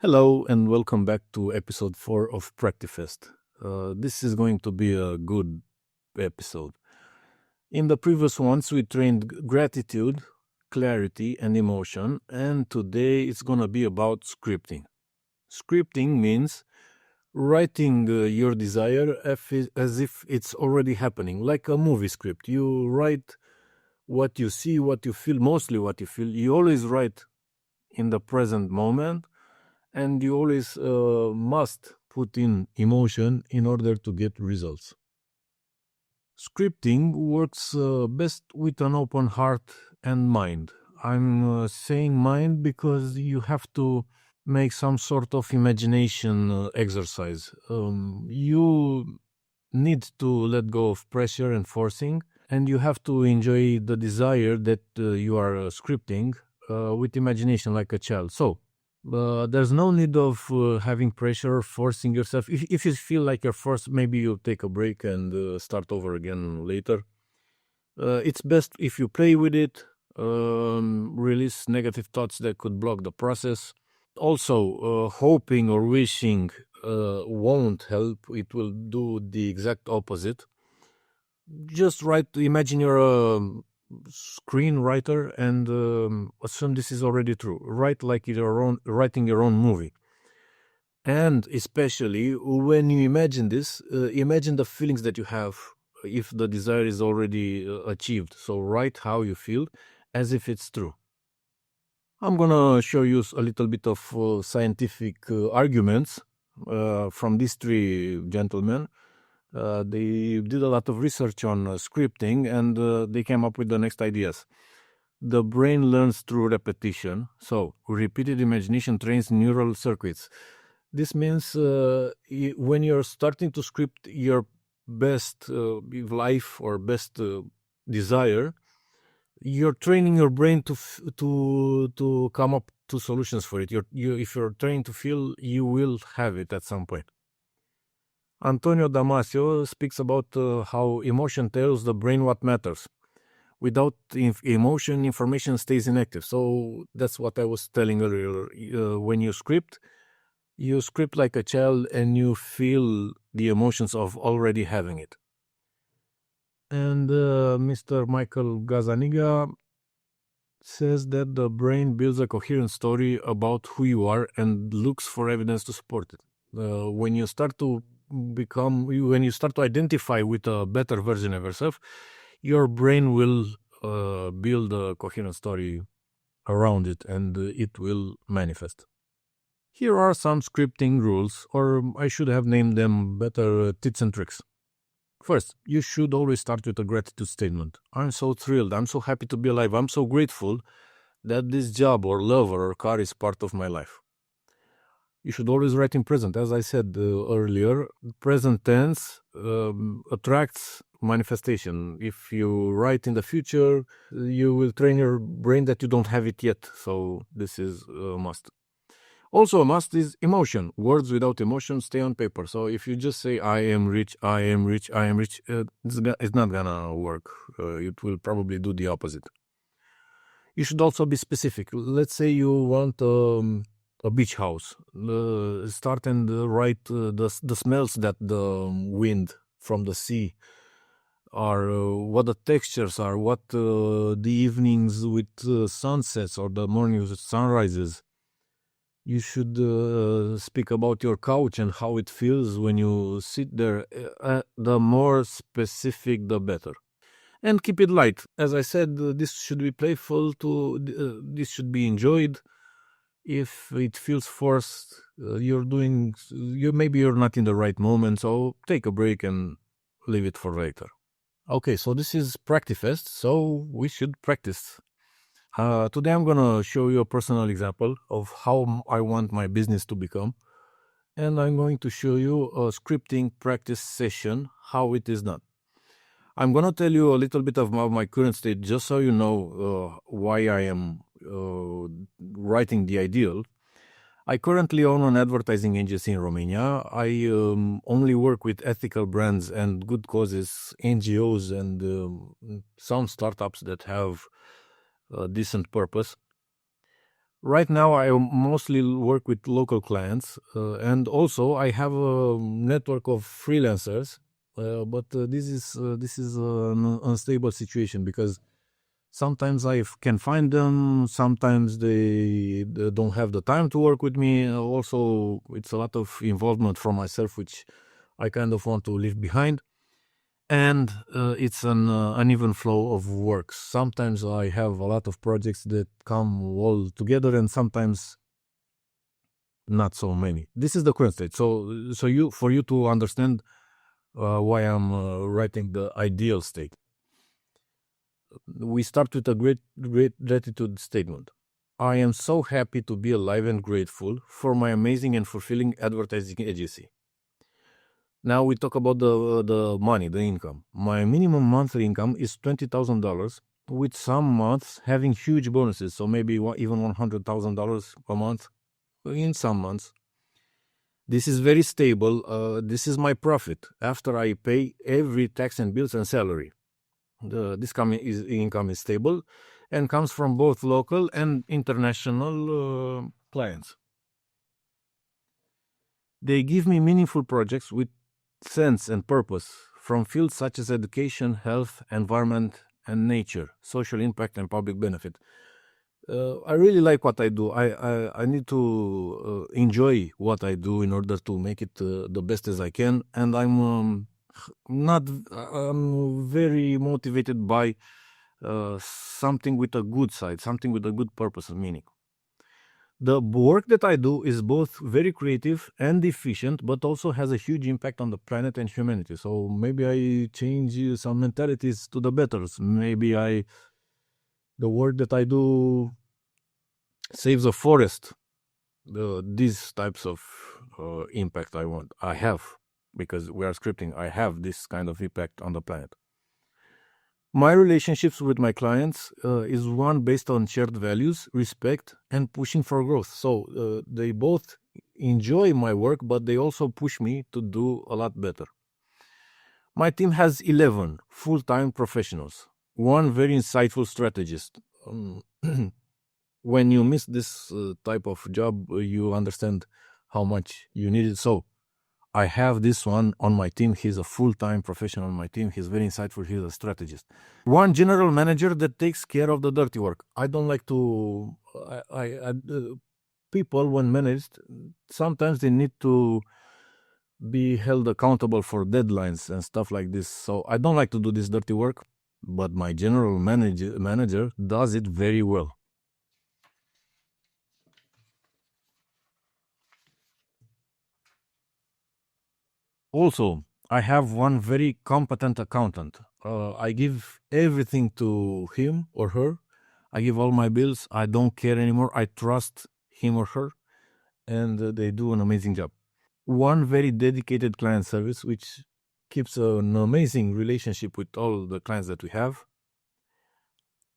Hello and welcome back to episode 4 of Practifest. This is going to be a good episode. In the previous ones, we trained gratitude, clarity, and emotion, and today it's going to be about scripting. Scripting means writing your desire as if it's already happening, like a movie script. You write what you see, what you feel, mostly what you feel. You always write in the present moment, and you always must put in emotion in order to get results. Scripting works best with an open heart and mind. I'm saying mind because you have to make some sort of imagination exercise. You need to let go of pressure and forcing, and you have to enjoy the desire that you are scripting with imagination like a child. So, there's no need of having pressure, forcing yourself. If you feel like you're forced, maybe you take a break and start over again later. It's best if you play with it, release negative thoughts that could block the process. Also, hoping or wishing won't help. It will do the exact opposite. Just imagine you're a screenwriter and assume this is already true. Write like writing your own movie. And especially when you imagine this, imagine the feelings that you have if the desire is already achieved. So write how you feel as if it's true. I'm going to show you a little bit of scientific arguments from these three gentlemen. They did a lot of research on scripting, and they came up with the next ideas. The brain learns through repetition. So repeated imagination trains neural circuits. This means when you're starting to script your best life or best desire, you're training your brain to come up to solutions for it. If you're trained to feel, you will have it at some point. Antonio Damasio speaks about how emotion tells the brain what matters. Without emotion, information stays inactive. So that's what I was telling earlier. When you script like a child and you feel the emotions of already having it. And Mr. Michael Gazaniga says that the brain builds a coherent story about who you are and looks for evidence to support it. When you start to identify with a better version of yourself, your brain will build a coherent story around it, and it will manifest. Here are some scripting rules, or I should have named them better, tips and tricks. First, you should always start with a gratitude statement. I'm so thrilled, I'm so happy to be alive, I'm so grateful that this job or lover or car is part of my life. You should always write in present. As I said earlier, present tense attracts manifestation. If you write in the future, you will train your brain that you don't have it yet. So this is a must. Also a must is emotion. Words without emotion stay on paper. So if you just say, I am rich, I am rich, I am rich, it's not gonna work. It will probably do the opposite. You should also be specific. Let's say you want a beach house. Start and write the smells that the wind from the sea are, what the textures are, what the evenings with sunsets or the mornings with sunrises. You should speak about your couch and how it feels when you sit there. The more specific, the better. And keep it light. As I said, this should be playful. This should be enjoyed. If it feels forced, maybe you're not in the right moment. So take a break and leave it for later. Okay, so this is Practifest. So we should practice. Today I'm going to show you a personal example of how I want my business to become. And I'm going to show you a scripting practice session, how it is done. I'm going to tell you a little bit about my current state, just so you know why I am writing the ideal. I currently own an advertising agency in Romania. I only work with ethical brands and good causes, NGOs, and some startups that have a decent purpose. Right now, I mostly work with local clients, and also I have a network of freelancers. But this is an unstable situation because sometimes can find them, sometimes they don't have the time to work with me. Also, it's a lot of involvement from myself, which I kind of want to leave behind. And it's an uneven flow of work. Sometimes I have a lot of projects that come all together, and sometimes not so many. This is the current state. So for you to understand why I'm writing the ideal state, we start with a great gratitude statement. I am so happy to be alive and grateful for my amazing and fulfilling advertising agency. Now we talk about the money, the income. My minimum monthly income is $20,000, with some months having huge bonuses. So maybe even $100,000 a month in some months. This is very stable. This is my profit after I pay every tax and bills and salary. This income is stable and comes from both local and international clients. They give me meaningful projects with sense and purpose from fields such as education, health, environment, and nature, social impact, and public benefit. I really like what I do. I need to enjoy what I do in order to make it the best as I can, and I'm very motivated by something with a good side, something with a good purpose and meaning. The work that I do is both very creative and efficient, but also has a huge impact on the planet and humanity. So maybe I change some mentalities to the better. Maybe the work that I do saves a forest. These types of impact I have, because we are scripting. I have this kind of impact on the planet. My relationships with my clients is one based on shared values, respect, and pushing for growth. So they both enjoy my work, but they also push me to do a lot better. My team has 11 full-time professionals, one very insightful strategist. When you miss this type of job, you understand how much you need it. So I have this one on my team. He's a full-time professional on my team. He's very insightful. He's a strategist. One general manager that takes care of the dirty work. I don't like to. People, when managed, sometimes they need to be held accountable for deadlines and stuff like this. So I don't like to do this dirty work, but my general manager does it very well. Also, I have one very competent accountant. I give everything to him or her. I give all my bills. I don't care anymore. I trust him or her, and they do an amazing job. One very dedicated client service, which keeps an amazing relationship with all the clients that we have.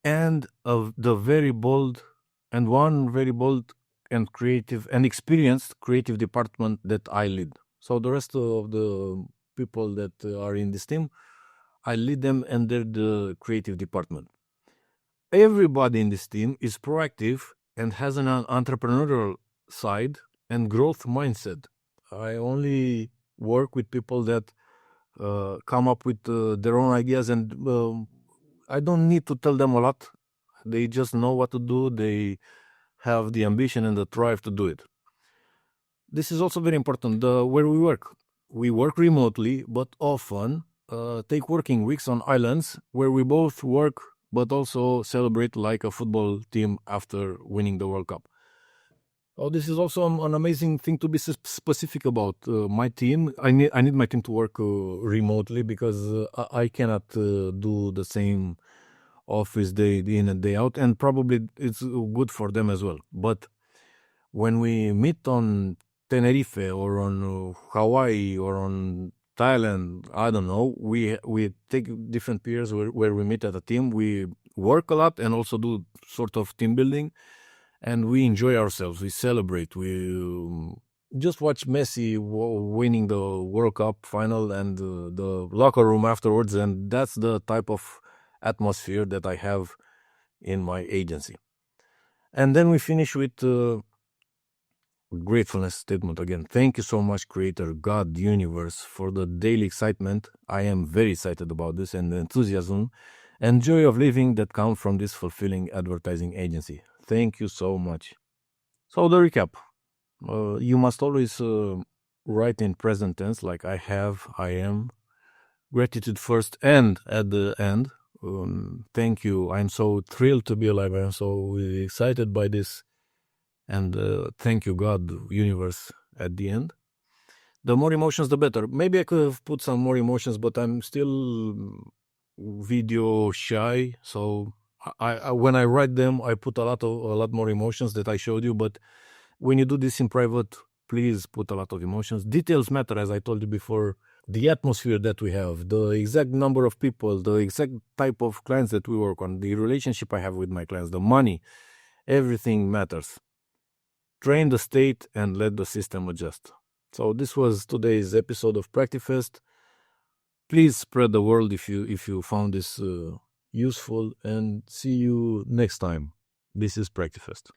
And the very bold, and one very bold and creative and experienced creative department that I lead. So the rest of the people that are in this team, I lead them under the creative department. Everybody in this team is proactive and has an entrepreneurial side and growth mindset. I only work with people that come up with their own ideas, and I don't need to tell them a lot. They just know what to do. They have the ambition and the drive to do it. This is also very important. Where we work. We work remotely, but often take working weeks on islands where we both work but also celebrate like a football team after winning the World Cup. Oh, this is also an amazing thing to be specific about. My team, I need my team to work remotely because I cannot do the same office day in and day out, and probably it's good for them as well. But when we meet on Tenerife or on Hawaii or on Thailand, I don't know, we take different periods where we meet as a team. We work a lot and also do sort of team building, and we enjoy ourselves. We celebrate. We just watch Messi winning the World Cup final and the locker room afterwards, and that's the type of atmosphere that I have in my agency. And then we finish with gratefulness statement again. Thank you so much, Creator, God, universe, for the daily excitement. I am very excited about this, and the enthusiasm and joy of living that come from this fulfilling advertising agency. Thank you so much. So the recap. You must always write in present tense, like I have, I am. Gratitude first and at the end. Thank you. I'm so thrilled to be alive. I'm so excited by this. And thank you, God, universe, at the end. The more emotions, the better. Maybe I could have put some more emotions, but I'm still video shy. So I when I write them, I put a lot more emotions that I showed you. But when you do this in private, please put a lot of emotions. Details matter, as I told you before. The atmosphere that we have, the exact number of people, the exact type of clients that we work on, the relationship I have with my clients, the money, everything matters. Train the state and let the system adjust. So this was today's episode of Practifest. Please spread the word if you found this useful, and see you next time. This is Practifest.